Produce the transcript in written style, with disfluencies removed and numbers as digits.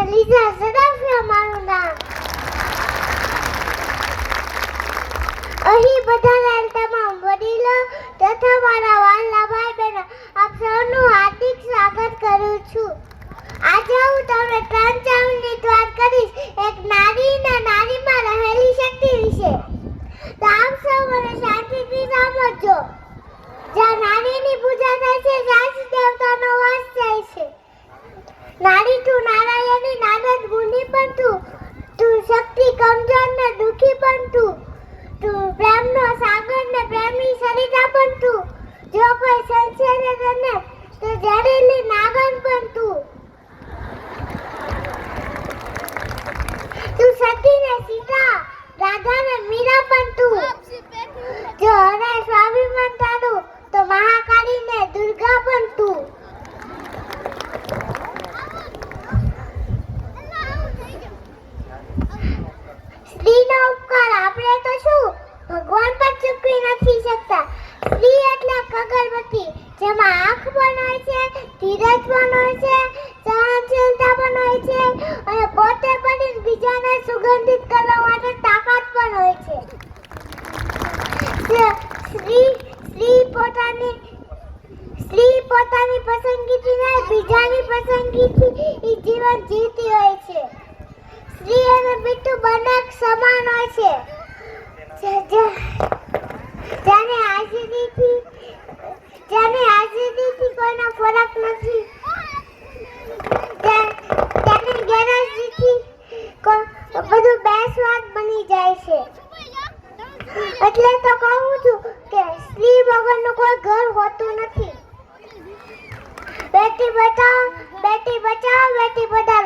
લીઝા સદાફિયા મારું નામ. અહીં બધા તમામ વડીલો તથા મારા વહાલા ભાઈ બહેનો આપ સૌનું હાર્દિક સ્વાગત કરું છું. આજે હું તમને 3-4 મિનિટ વાત કરીશ એક નારીના નારીમાં રહેલી શક્તિ વિશે. તો આપ સૌ મને શાંતિથી સાંભળજો. જ્યાં નારીની પૂજા થાય છે ત્યાં જ દેવતાનો વાસ થાય છે. નારી તું નારાયણી નાનદ ગુણી પણ તું શક્તિ કમજોર ને દુખી પણ તું પ્રેમનો સાગર ને પ્રેમી સરિતા પણ તું જો કોઈ સંશય ને તને તો ઝેરીલી નાગન પણ તું સતી ને સીતા રાધા ને મીરા પણ તું જો હરે સ્વાભિમાન તારું તો મહાકાળી ને દુર્ગા પણ તું. સ્ત્રીનો ઉપકાર આપણે તો શું ભગવાન પણ ચૂકવી નથી શકતા. સ્ત્રી એટલે કગરબત્તી જેમાં આંખ પણ હોય છે, ધીરજ પણ હોય છે, સહનશીલતા પણ હોય છે અને પોતે પણ બીજાને સુગંધિત કરવા માટે તાકાત પણ હોય છે. સ્ત્રી પોતાની પસંદગીથી નહીં બીજાની પસંદગીથી જીવન જીવતી હોય છે. સ્ત્રી અને મીઠું બંને સમાન હોય છે. જેને હાજરીથી કોઈનો ફરક નથી, તેની ગેરહાજરીથી બધું બેસ્વાદ બની જાય છે. એટલે તો કહું છું કે સ્ત્રી વગરનું કોઈ ઘર હોતું નથી. બેટી બચાવો બેટી પઢાઓ.